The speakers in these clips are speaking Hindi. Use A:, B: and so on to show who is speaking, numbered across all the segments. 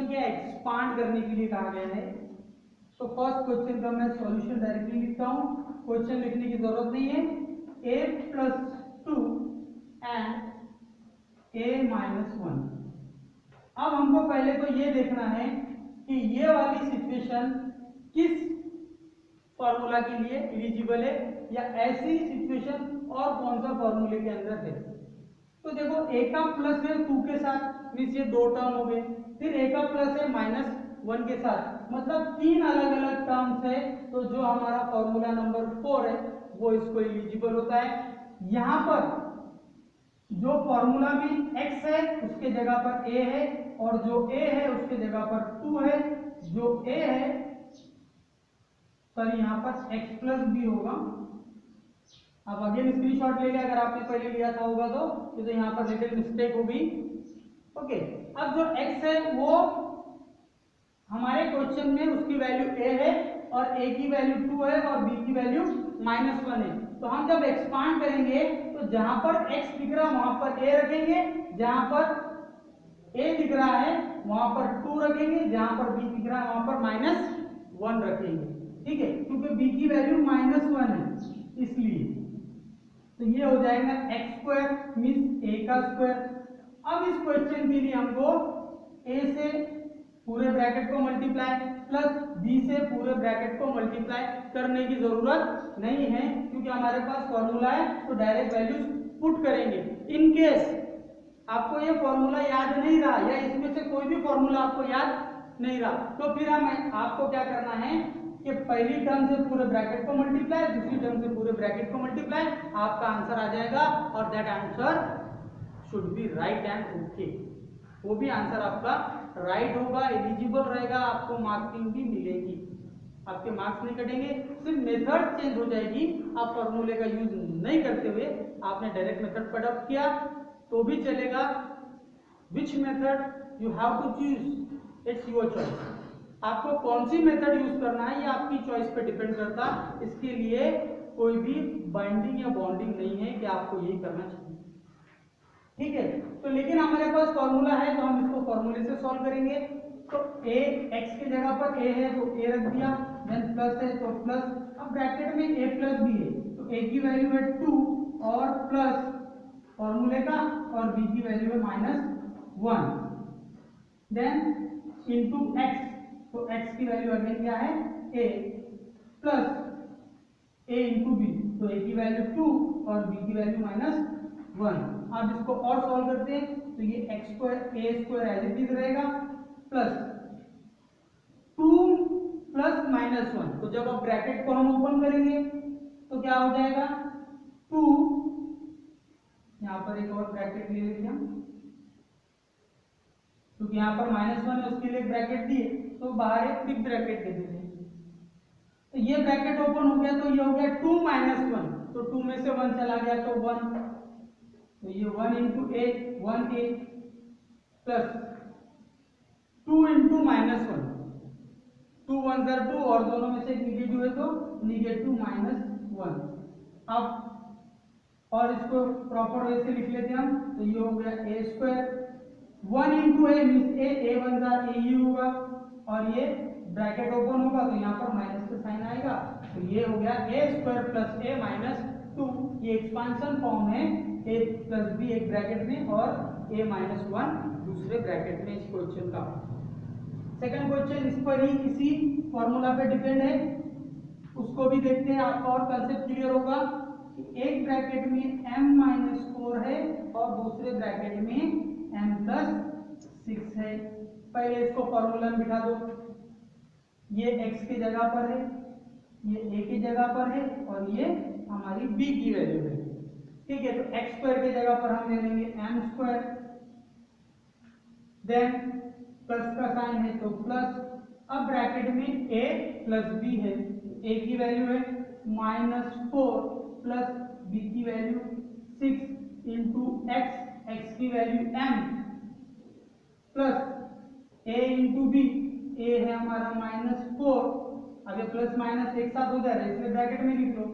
A: क्वेश्चन के एक्सपांड करने के लिए कहा गया है। तो फर्स्ट क्वेश्चन का मैं सॉल्यूशन डायरेक्टली लिखता हूं, क्वेश्चन लिखने की जरूरत नहीं है। a+2 and a-1। अब हमको पहले तो ये देखना है कि ये वाली सिचुएशन किस फॉर्मूला के लिए एलिजिबल है, या ऐसी सिचुएशन और कौन सा फॉर्मूले के अंदर है। तो देखो a का प्लस है 2 के साथ, मीन्स ये दो टर्म हो गए, फिर a का प्लस है -1 के साथ, मतलब 3 अलग अलग टर्म्स है। तो जो हमारा फॉर्मूला नंबर 4 है वो इसको एलिजिबल होता है। यहां पर जो फॉर्मूला में x है उसके जगह पर a है, और जो a है उसके जगह पर 2 है। जो a है सॉरी यहाँ पर x+b होगा। अब अगेन स्क्रीनशॉट ले लिया, अगर आपने पहले लिया था होगा तो यहाँ पर लिटिल मिस्टेक होगी। ओके, अब जो x है वो हमारे क्वेश्चन में उसकी वैल्यू a है, और a की वैल्यू 2 है, और b की वैल्यू -1 है। तो हम जब एक्सपांड करेंगे तो जहां पर x दिख रहा है वहां पर a रखेंगे, जहां पर a दिख रहा है वहां पर 2 रखेंगे, जहां पर b दिख रहा है वहां पर -1 रखेंगे। ठीक है, क्योंकि b की वैल्यू -1 है इसलिए। तो ये हो जाएगा x² मीन्स a का स्क्वायर। अब इस क्वेश्चन के लिए हमको a से पूरे ब्रैकेट को मल्टीप्लाई प्लस b से पूरे ब्रैकेट को मल्टीप्लाई करने की जरूरत नहीं है, क्योंकि हमारे पास फॉर्मूला है तो डायरेक्ट वैल्यूज पुट करेंगे। इन केस आपको ये फॉर्मूला याद नहीं रहा, या इसमें से कोई भी फॉर्मूला आपको याद नहीं रहा, तो फिर हम आपको क्या करना है कि पहली टर्म से पूरे ब्रैकेट को मल्टीप्लाई, दूसरी टर्म से पूरे ब्रैकेट को मल्टीप्लाई, आपका आंसर आ जाएगा, और that answer should be right and okay. वो भी आंसर आपका राइट होगा, एलिजिबल रहेगा, आपको मार्किंग भी मिलेगी, आपके मार्क्स नहीं कटेंगे। सिर्फ मेथड चेंज हो जाएगी, आप फॉर्मूले का यूज नहीं करते हुए आपने डायरेक्ट मेथड पर अडॉप्ट किया तो भी चलेगा। Which method you have to choose, it's your choice. आपको कौन सी मेथड यूज करना है ये आपकी चॉइस पे डिपेंड करता है। इसके लिए कोई भी बाइंडिंग या बॉन्डिंग नहीं है कि आपको यही करना चाहिए। ठीक है, तो लेकिन हमारे पास फॉर्मूला है तो हम इसको फॉर्मूले से सॉल्व करेंगे। तो a x की जगह पर a है तो a रख दिया, देन प्लस है तो प्लस, अब ब्रैकेट में a+b है तो a की वैल्यू है 2 और प्लस फॉर्मूले का, और b की वैल्यू है -1, देन इनटू x, तो x की वैल्यू अगेन क्या है a, plus a into b, तो a की वैल्यू 2 और b की वैल्यू -1। अब इसको और सॉल्व करते हैं तो ये x² एज इट इज रहेगा, प्लस 2 प्लस -1। तो जब आप ब्रैकेट को हम ओपन करेंगे तो क्या हो जाएगा 2, यहां पर एक और ब्रैकेट ले लेते हैं क्योंकि यहाँ पर -1 है उसके लिए ब्रैकेट दिए, तो बाहर एक बिग ब्रैकेट दे देते हैं। तो ये ब्रैकेट ओपन हो गया तो ये हो गया 2 -1, तो 2 में से 1 चला गया तो 1, तो ये 1 into a 1a plus 2 into -1, 2 1 2, और दोनों में से निगेटिव है तो निगेटिव -1। अब और इसको प्रॉपर वे से लिख लेते हैं हम, तो ये हो गया a², 1 into a means a 1 a ही होगा, और ये ब्रैकेट ओपन होगा तो यहाँ पर माइनस का साइन आएगा, तो ये हो गया a² प्लस a -2। ये एक्सपांशन फॉर्म है a+b एक ब्रैकेट में और a-1 दूसरे ब्रैकेट में इस क्वेश्चन का। सेकंड क्वेश्चन इस पर ही इसी फॉर्मूला पे डिपेंड है, उसको भी देखते हैं, आपका और कंसेप्ट क्लियर होगा कि एक ब्रैकेट में m-4 है और दूसरे ब्रैकेट में m+6 है। पहले इसको फॉर्मूला में बिठा दो, ये x की जगह पर है, ये a की जगह पर है, और ये हमारी b की वैल्यू है। ठीक है, तो x² की जगह पर हम ले लेंगे m², देन प्लस का साइन है तो प्लस, अब ब्रैकेट में a प्लस b है, a की वैल्यू है -4 प्लस b की वैल्यू 6 इंटू x की value m plus a into b, a है हमारा -4, अब ये प्लस माइनस एक साथ हो जा रहा है इसलिए ब्रैकेट में लिख लो,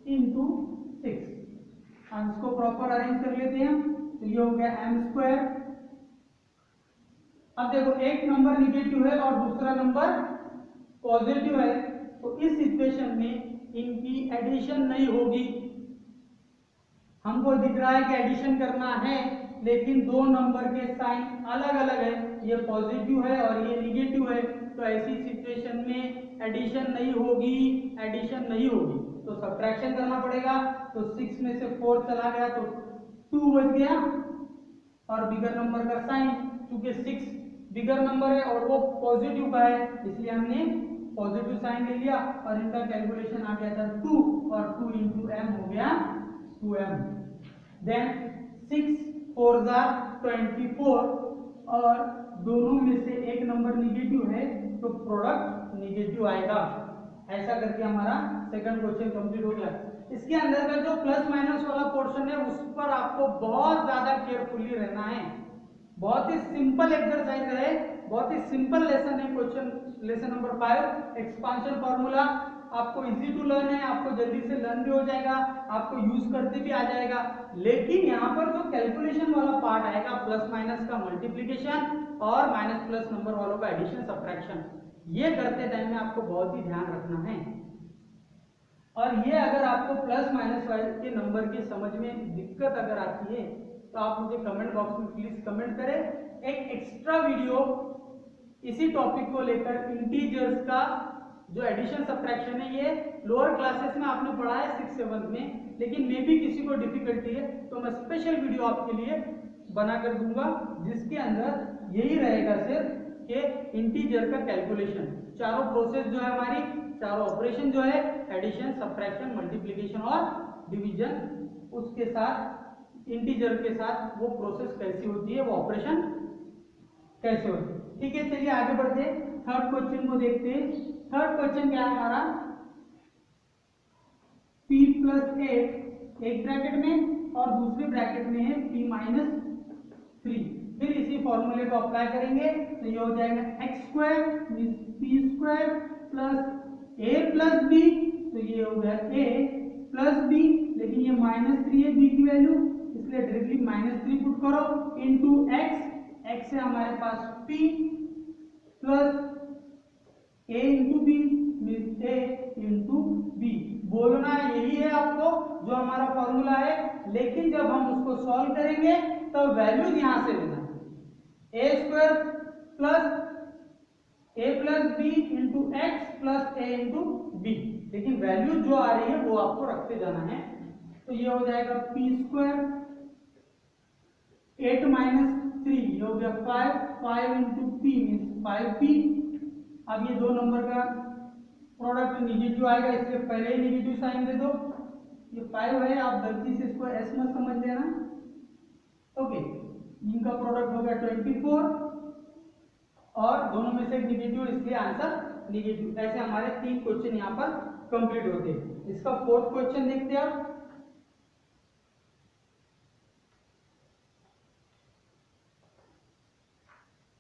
A: इंटू 6। अब इसको प्रॉपर अरेंज कर लेते हैं, तो ये हो गया m² अब देखो एक नंबर निगेटिव है और दूसरा नंबर पॉजिटिव है, तो इस इक्वेशन में इनकी एडिशन नहीं होगी। हमको दिख रहा है कि एडिशन करना है, लेकिन दो नंबर के साइन अलग अलग है, ये पॉजिटिव है और ये निगेटिव है, तो ऐसी सिचुएशन में एडिशन नहीं होगी, एडिशन नहीं होगी, तो सब्ट्रैक्शन करना पड़ेगा। तो 6 में से 4 चला गया तो 2 बच गया, और बिगर नंबर का साइन, क्योंकि 6 बिगर नंबर है और वो पॉजिटिव का है, इसलिए हमने पॉजिटिव साइन ले लिया, और इनका कैलकुलेशन आ गया था 2, और 2 इंटू एम हो गया 2m। देन 6 4 24, और दोनों में से एक नंबर निगेटिव है तो प्रोडक्ट निगेटिव आएगा। ऐसा करके हमारा सेकंड क्वेश्चन कंप्लीट हो गया। इसके अंदर का जो प्लस माइनस वाला पोर्शन है उस पर आपको बहुत ज्यादा केयरफुली रहना है। बहुत ही सिंपल एक्सरसाइज है, बहुत ही सिंपल लेसन है। Question lesson number 5 expansion formula, आपको इजी टू लर्न है, आपको जल्दी से लर्न भी हो जाएगा, आपको यूज करते भी आ जाएगा। लेकिन यहाँ पर जो कैलकुलेशन वाला पार्ट आएगा, प्लस माइनस का मल्टीप्लीकेशन और माइनस प्लस नंबर वालों का एडिशन सब्ट्रैक्शन, ये करते टाइम में आपको बहुत ही ध्यान रखना है। और ये अगर आपको प्लस माइनस वाले के नंबर की समझ में दिक्कत अगर आती है तो आप मुझे कमेंट बॉक्स में प्लीज कमेंट करें। एक एक्स्ट्रा वीडियो इसी टॉपिक को लेकर, इंटीजर्स का जो एडिशन सब्ट्रैक्शन है, ये लोअर क्लासेस में आपने पढ़ा है 6 7 में, लेकिन मे भी किसी को डिफिकल्टी है तो मैं स्पेशल वीडियो आपके लिए बना कर दूंगा, जिसके अंदर यही रहेगा सिर्फ कि इंटीजर का कैलकुलेशन, चारों प्रोसेस जो है हमारी, चारों ऑपरेशन जो है एडिशन सब्ट्रैक्शन मल्टीप्लिकेशन और डिवीजन, उसके साथ इंटीजर के साथ वो प्रोसेस कैसी होती है, वो ऑपरेशन कैसे होती है। ठीक है, चलिए आगे बढ़ते हैं, थर्ड क्वेश्चन को देखते हैं। थर्ड क्वेश्चन क्या है हमारा, p + 8 एक ब्रैकेट में और दूसरे ब्रैकेट में है p - 3। फिर इसी फॉर्मूले को अप्लाई करेंगे तो ये हो जाएगा x² means p² + a + b, तो ये हो गया a + b, लेकिन ये -3 है b की वैल्यू, इसलिए डायरेक्टली -3 पुट करो, इनटू x है हमारे पास p plus a into B means a into B. बोलना यही है आपको जो हमारा फॉर्मूला है, लेकिन जब हम उसको सॉल्व करेंगे तो वैल्यूज यहां से लेना, a² plus a + b into x plus a into B, लेकिन वैल्यू जो आ रही है वो आपको रखते जाना है। तो ये हो जाएगा p² 8 - 3, ये हो गया 5 इंटू p मीन्स 5p। अब ये दो नंबर का प्रोडक्ट निगेटिव आएगा, इसलिए पहले ही निगेटिव साइन दे दो। ये 5 है, आप गलती से इसको s मत समझ लेना। ओके, इनका प्रोडक्ट हो गया 24, और दोनों में से एक निगेटिव, इसलिए आंसर निगेटिव। ऐसे हमारे 3 क्वेश्चन यहाँ पर कंप्लीट होते हैं। इसका फोर्थ क्वेश्चन देखते हैं आप।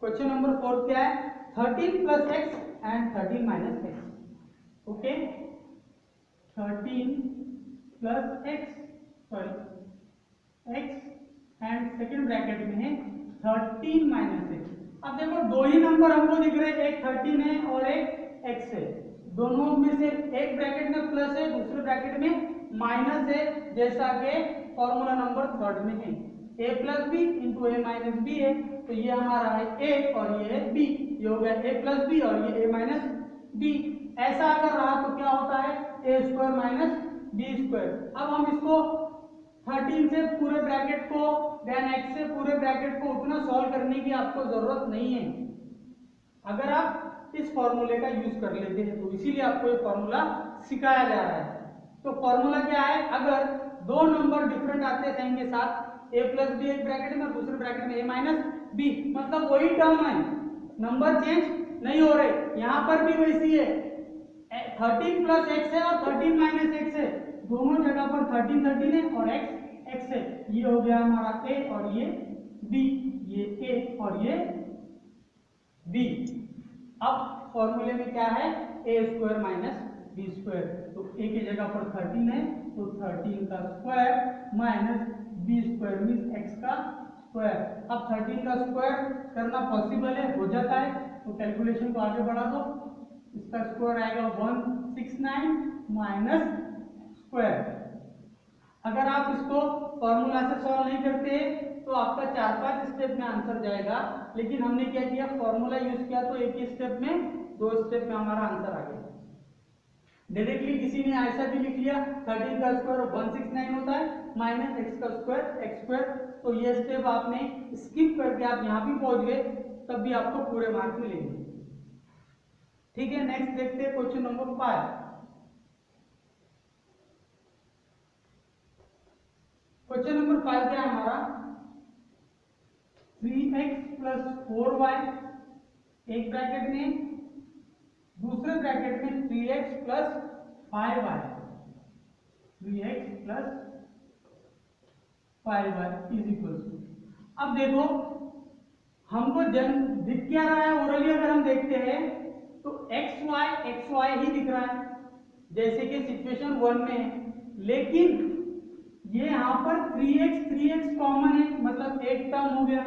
A: क्वेश्चन नंबर 4 क्या है, 13 + x and 13 - x। Okay, 13 + x, sorry x, and second bracket में है 13 - x। अब देखो दो ही नंबर हमको दिख रहे हैं, एक 13 है और एक x है, दोनों में से एक ब्रैकेट में प्लस है, दूसरे ब्रैकेट में माइनस है, जैसा कि फॉर्मूला नंबर 3 में है, a + b into a - b है, तो ये हमारा है a और ये है b, ये हो गया a + b और ये a - b। ऐसा अगर रहा तो क्या होता है, a² - b²। अब हम इसको 13 से पूरे ब्रैकेट को, देन x से पूरे ब्रैकेट को उतना सॉल्व करने की आपको जरूरत नहीं है, अगर आप इस फॉर्मूले का यूज कर लेते हैं, तो इसीलिए आपको ये फॉर्मूला सिखाया जा रहा है। तो फॉर्मूला क्या है, अगर दो नंबर डिफरेंट आते हैं साइन के साथ, a + b एक ब्रैकेट में और दूसरे ब्रैकेट में a - b, मतलब वही टर्म है, नंबर चेंज नहीं हो रहे, यहां पर भी वैसी है, 13 + x है और 13 - x है, दोनों जगह पर 13 है और x है। ये हो गया हमारा a और ये b, ये a और ये b। अब फॉर्मूले में क्या है, a² - b², तो a की जगह पर 13 है तो 13 का square minus b² means x का स्क्वायर। अब 13 का स्क्वायर करना पॉसिबल है, हो जाता है, तो कैलकुलेशन को आगे बढ़ा दो। इसका स्क्वायर आएगा 169 माइनस स्क्वायर। अगर आप इसको फॉर्मूला से सॉल्व नहीं करते तो आपका 4-5 स्टेप में आंसर जाएगा, लेकिन हमने क्या किया, फॉर्मूला यूज किया, तो एक ही स्टेप में 2 स्टेप में हमारा आंसर आ गया। डायरेक्टली किसी ने ऐसा भी लिख लिया 13 का स्क्वायर 169 होता है माइनस एक्स का स्क्वायर एक्स स्क्वायर, तो ये स्टेप आपने स्किप करके आप यहाँ भी पहुंच गए, तब भी आपको पूरे मार्क मिलेंगे। ठीक है, नेक्स्ट देखते हैं क्वेश्चन नंबर 5। क्वेश्चन नंबर 5 क्या है हमारा, 3x प्लस 4y एक ब्रैकेट में, दूसरे ब्रैकेट में 3x plus 5y, 3x plus 5y is equal to. अब देखो हमको दिख क्या रहा है, ओरली अगर हम देखते हैं तो xy ही दिख रहा है जैसे कि सिचुएशन 1 में है, लेकिन ये यहाँ पर 3x कॉमन है, मतलब एक टर्म हो गया।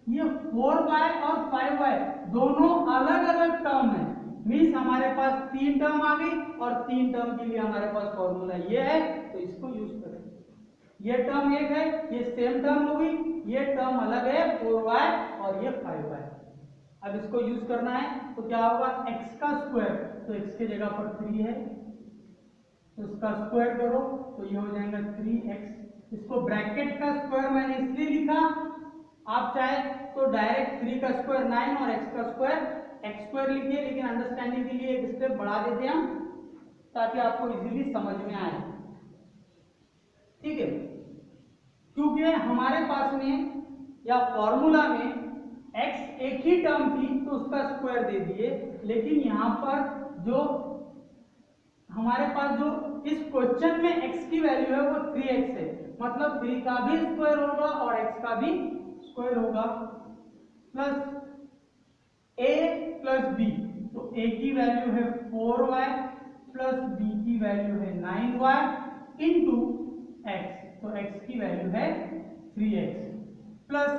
A: ये 4y और 5y दोनों अलग अलग टर्म है, मीन्स हमारे पास 3 टर्म आ गई, और 3 टर्म के लिए हमारे पास फॉर्मूला ये है, तो इसको यूज करें। ये टर्म एक है, ये सेम टर्म हो गई, ये टर्म अलग है 4y और ये 5y। अब इसको यूज करना है तो क्या होगा, x का स्क्वायर, तो x की जगह पर 3 है, तो इसका स्क्वायर करो तो ये हो जाएगा 3x। इसको ब्रैकेट का स्क्वायर मैंने इसलिए लिखा, आप चाहे तो डायरेक्ट 3 का स्क्वायर 9 और x का स्क्वायर x स्क्वायर लिखिए, लेकिन अंडरस्टैंडिंग के लिए एक स्टेप बढ़ा देते हैं हम, ताकि आपको इजीली समझ में आए। ठीक है, क्योंकि हमारे पास में या फॉर्मूला में x एक ही टर्म थी तो उसका स्क्वायर दे दिए, लेकिन यहाँ पर जो हमारे पास जो इस क्वेश्चन में x की वैल्यू है वो 3x है, मतलब 3 का भी स्क्वायर होगा और x का भी स्क्वायर होगा, प्लस a प्लस b, तो a की वैल्यू है 4y प्लस b की वैल्यू है 9y इंटू x, तो x की वैल्यू है 3x, plus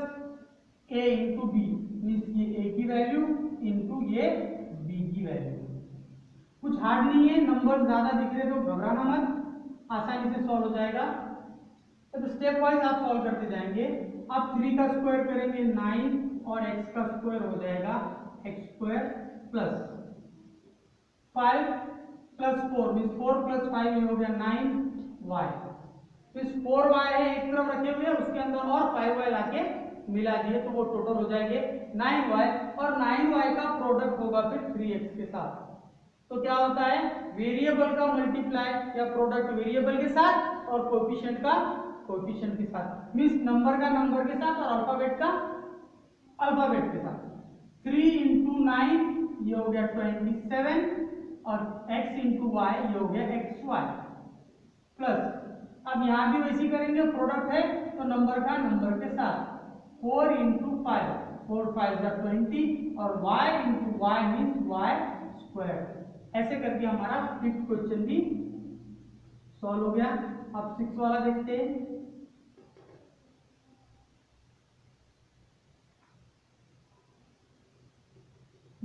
A: a into b, means ये a की वैल्यू इंटू ये b की वैल्यू। कुछ हार्ड नहीं है, नंबर ज्यादा दिख रहे तो घबराना मत, आसानी से सॉल्व हो जाएगा। तो स्टेप वाइज आप सॉल्व करते जाएंगे। आप 3 का स्क्वायर करेंगे 9 और x का स्क्वायर हो जाएगा x square plus 5 plus 4, means 4 plus 5 ये हो गया 9y, मीन्स 4y है एक तरफ रखे हुए, उसके अंदर और 5y लाके मिला दिए तो वो टोटल हो जाएंगे 9y, और 9y का प्रोडक्ट होगा फिर 3x के साथ। तो क्या होता है, वेरिएबल का मल्टीप्लाई या प्रोडक्ट वेरिएबल के साथ और कोएफिशिएंट का कोएफिशिएंट के साथ, मींस नंबर का नंबर के साथ और अल्फाबेट का अल्फाबेट के साथ। 3 इंटू 9 ये हो गया 27 और x इंटू y ये हो गया xy, प्लस अब यहां भी वैसे करेंगे, प्रोडक्ट है तो नंबर का नंबर के साथ 4 इंटू 5, 4 5 जा 20 और y into y means y square. ऐसे करके हमारा 5th क्वेश्चन भी सॉल्व हो गया। अब 6 वाला देखते हैं।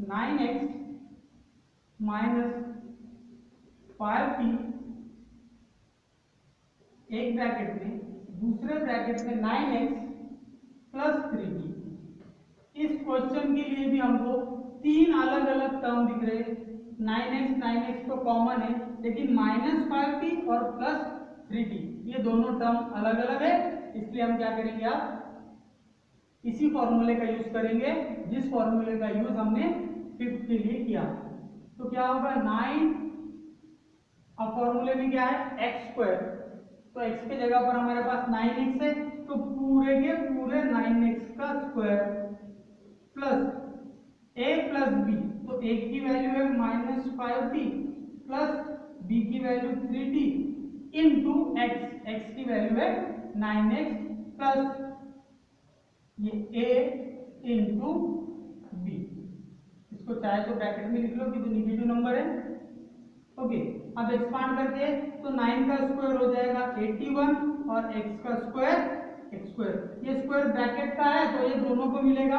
A: (9x माइनस 5t) एक ब्रैकेट में, दूसरे ब्रैकेट में 9x प्लस 3t। इस क्वेश्चन के लिए भी हमको 3 अलग अलग टर्म दिख रहे, 9x तो कॉमन है, लेकिन -5t और प्लस 3t ये दोनों टर्म अलग अलग है, इसलिए हम क्या करेंगे, आप इसी फॉर्मूले का यूज करेंगे जिस फॉर्मूले का यूज हमने 5th के लिए किया। तो क्या होगा 9, अब फॉर्मूले में क्या है x स्क्वायर, तो x के जगह पर हमारे पास 9x है, तो पूरे के पूरे 9x का square plus a plus b, तो a की वैल्यू है -5t प्लस b की वैल्यू 3t इंटू x की वैल्यू है 9x प्लस ये a इंटू b। इसको चाहे तो ब्रैकेट में लिख लो कि जो निगेटिव नंबर है। ओके, अब एक्सपांड करके तो 9 का स्क्वायर हो जाएगा 81 और x का स्क्वायर एक्स स्क्वायर, ये स्क्वायर ब्रैकेट का है तो ये दोनों को मिलेगा।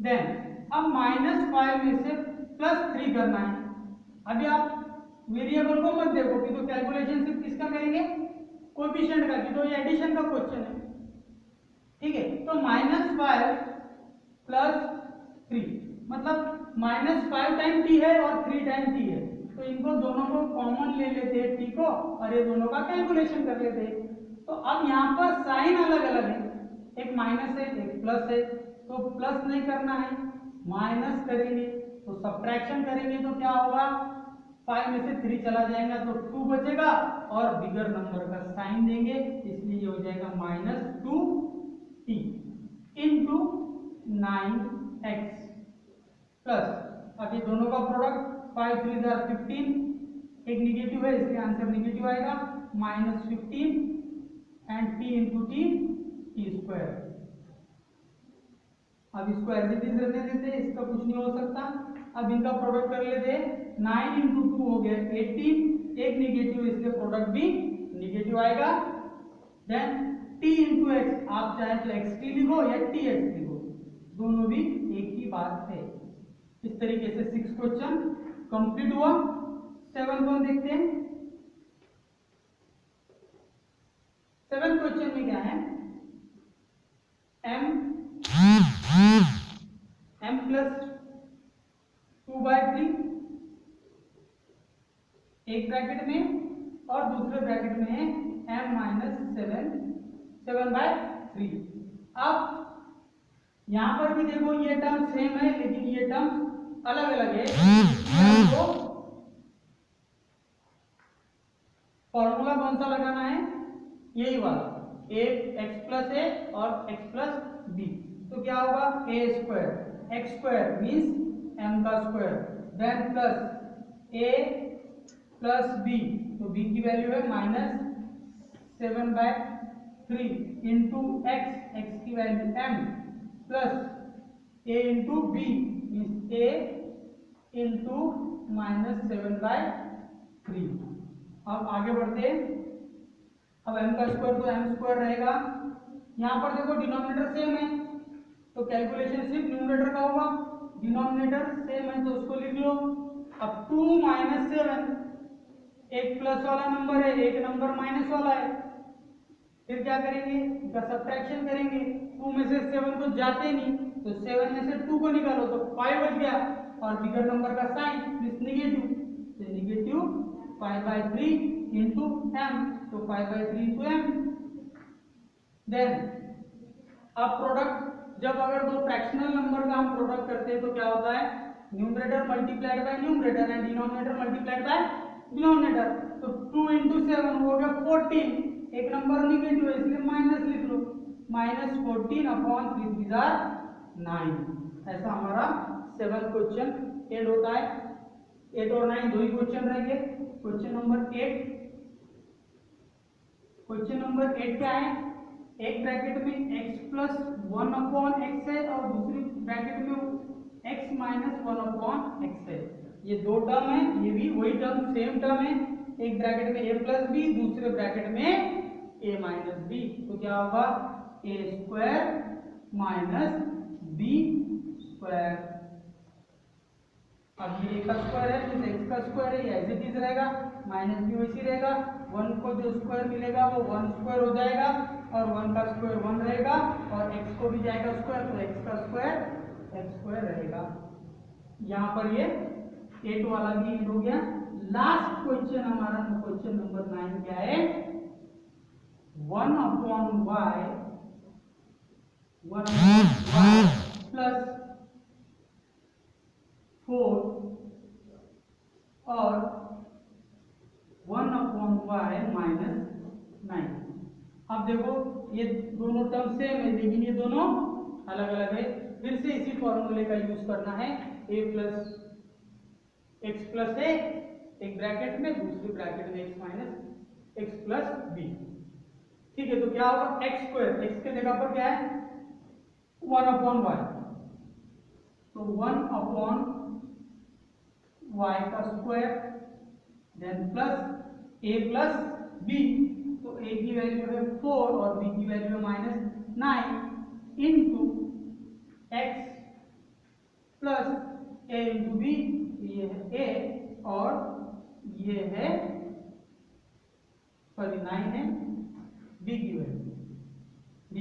A: देन अब -5 में से +3 करना है। अभी आप वेरिएबल को मत देखो कि तो कैलकुलेशन सिर्फ किसका करेंगे, कोएफिशिएंट का, कि तो ये एडिशन का क्वेश्चन है, ठीक है। तो -5 + 3 मतलब -5 टाइम t है और 3 टाइम t है, तो इनको दोनों को कॉमन ले लेते हैं t को और ये दोनों का कैलकुलेशन कर लेते हैं। तो अब यहाँ पर साइन अलग अलग है, एक माइनस है एक प्लस है, तो प्लस नहीं करना है, माइनस करेंगे। तो सब्ट्रैक्शन करेंगे तो क्या होगा, 5 में से 3 चला जाएगा तो 2 बचेगा और बिगर नंबर का साइन देंगे, इसलिए ये हो जाएगा -2t इंटू 9x प्लस, अब ये दोनों का प्रोडक्ट 5 3 15, एक निगेटिव है इसलिए आंसर निगेटिव आएगा, -15 and t into T square. अब इसको एज इट इज रहने देते हैं, इसका कुछ नहीं हो सकता। अब इनका प्रोडक्ट कर लेते हैं, 9 इंटू 2 हो गया 18, एक निगेटिव इसलिए प्रोडक्ट भी निगेटिव आएगा। देन t इंटू एक्स, आप चाहे तो एक्स टी लिखो या टी एक्स लिखो, दोनों भी एक ही बात है। इस तरीके से 6 क्वेश्चन कंप्लीट हुआ। 7 को देखते हैं। 7 क्वेश्चन में क्या है, m + 2/3 एक ब्रैकेट में और दूसरे ब्रैकेट में है m - 7/3। अब यहां पर भी देखो ये टर्म सेम है लेकिन ये टर्म अलग अलग है, हमको फॉर्मूला कौन सा लगाना है, यही वाला, x+a और x+b। तो क्या होगा, a² x² मींस m का square, then plus a plus b, तो b की वैल्यू है -7/3 इंटू x की value m plus a into b means a into -7/3। अब आगे बढ़ते हैं। अब m का स्क्वायर तो m स्क्वायर रहेगा, यहाँ पर देखो डिनोमिनेटर सेम है तो कैलकुलेशन सिर्फ न्यूमरेटर का होगा, डिनोमिनेटर सेम है तो उसको लिख लो। अब 2 - 7, एक प्लस वाला नंबर है एक नंबर माइनस वाला है, फिर क्या करेंगे, इसका सब्ट्रैक्शन करेंगे। 2 में से 7 तो जाते नहीं तो 7 में से 2 को निकालो तो 5 बच गया और बिगर नंबर का साइन मींस निगेटिव, तो निगेटिव 5/3 इंटू m, तो 5/3 इंटू m। देन अब प्रोडक्ट, जब अगर दो फ्रैक्शनल नंबर का हम प्रोडक्ट करते हैं तो क्या होता है, numerator multiplied by numerator and denominator multiplied by denominator. तो 2 इंटू 7 हो गया 14, एक नंबर निगेटिव है इसलिए माइनस लिख लो, -14/3 9। ऐसा हमारा 7 क्वेश्चन एंड होता है। 8 और 9 दो ही क्वेश्चन रहेंगे। क्वेश्चन नंबर 8, क्वेश्चन नंबर 8 क्या है, एक ब्रैकेट में x+1/x है और दूसरी ब्रैकेट में x - 1/x है। ये दो टर्म है, ये भी वही टर्म सेम टर्म है, एक ब्रैकेट में a+b दूसरे ब्रैकेट में a - b, तो क्या होगा a² - b²। अब ये a का स्क्वायर है तो x का स्क्वायर है, एज इट इज रहेगा, -b वैसे रहेगा, 1 को जो स्क्वायर मिलेगा वो 1 स्क्वायर हो जाएगा और 1 का स्क्वायर 1 रहेगा और x को भी जाएगा स्क्वायर तो x का स्क्वायर x स्क्वायर रहेगा। यहाँ पर ये 8 वाला भी हो गया। लास्ट क्वेश्चन हमारा क्वेश्चन नंबर 9 क्या है, 1/y प्लस 4 और 1/y - 9। अब देखो ये दोनों टर्म सेम है लेकिन ये दोनों अलग अलग है, फिर से इसी फॉर्मूले का यूज करना है, x+a एक ब्रैकेट में दूसरी ब्रैकेट में x-b। ठीक है, तो क्या होगा x², x के जगह पर क्या है 1/y, तो 1/y का square, then plus a plus B, तो ए की वैल्यू है 4 और बी की वैल्यू है -9 इंटू एक्स प्लस ए इंटू बी, ये है ए और ये है सॉरी 9 है बी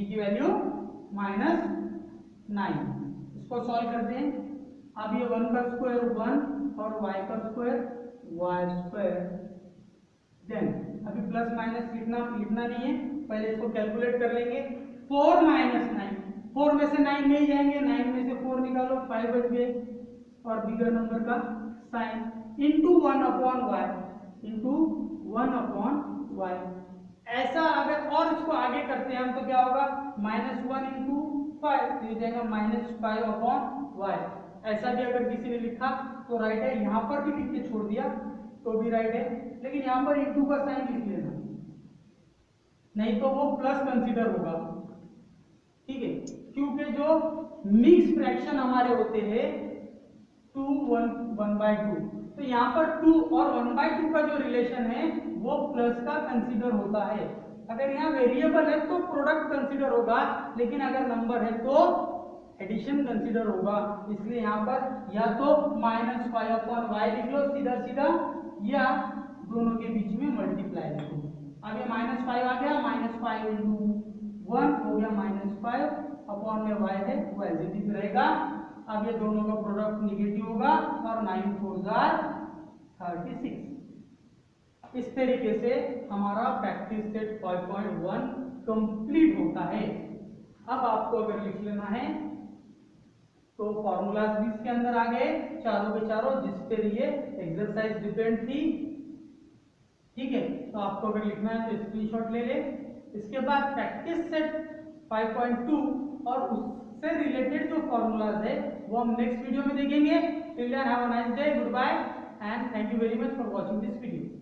A: की वैल्यू -9। इसको सॉल्व करते हैं। अब ये 1 का स्क्वायर 1 और y का स्क्वायर y²। देन अभी प्लस माइनस लिखना नहीं है, पहले इसको कैलकुलेट कर लेंगे। 4 - 9, 4 में से 9 नहीं जाएंगे, 9 में से 4 निकालो 5 बच गए और बिगर नंबर का साइन इंटू 1/y। ऐसा अगर और इसको आगे करते हैं हम तो क्या होगा, -1 इंटू 5, तो ये जाएगा -5/y। ऐसा भी अगर किसी ने लिखा तो राइट है, यहाँ पर भी लिख के छोड़ दिया तो भी राइट है, लेकिन यहाँ पर इंटू का साइन लिख लेना, नहीं तो वो प्लस कंसीडर होगा। ठीक है, क्योंकि जो मिक्स फ्रैक्शन हमारे होते हैं 2 1/2, तो यहाँ पर 2 और 1/2 का जो रिलेशन है वो प्लस का कंसीडर होता है। अगर यहाँ वेरिएबल है तो प्रोडक्ट कंसीडर होगा, लेकिन अगर नंबर है तो एडिशन कंसीडर होगा। इसलिए यहाँ पर या तो -5/y लिख लो सीधा सीधा, या दोनों के बीच में मल्टीप्लाई लिखो। अब ये -5 आ गया, -5 इंटू 1 हो गया -5 अपॉन में y है वो एज इट इज रहेगा। अब ये दोनों का प्रोडक्ट निगेटिव होगा और 9 4 36। इस तरीके से हमारा प्रैक्टिस सेट 5.1 कंप्लीट होता है। अब आपको अगर लिख लेना है तो फॉर्मूलाज भी इसके अंदर आ गए चारों के चारों, जिस पर ये एक्सरसाइज डिपेंड थी। ठीक है, तो आपको अगर लिखना है तो स्क्रीनशॉट ले ले। इसके बाद प्रैक्टिस सेट 5.2 और उससे रिलेटेड जो फॉर्मूलाज है वो हम नेक्स्ट वीडियो में देखेंगे। Till then have a nice day, good bye and thank you very much for watching this video.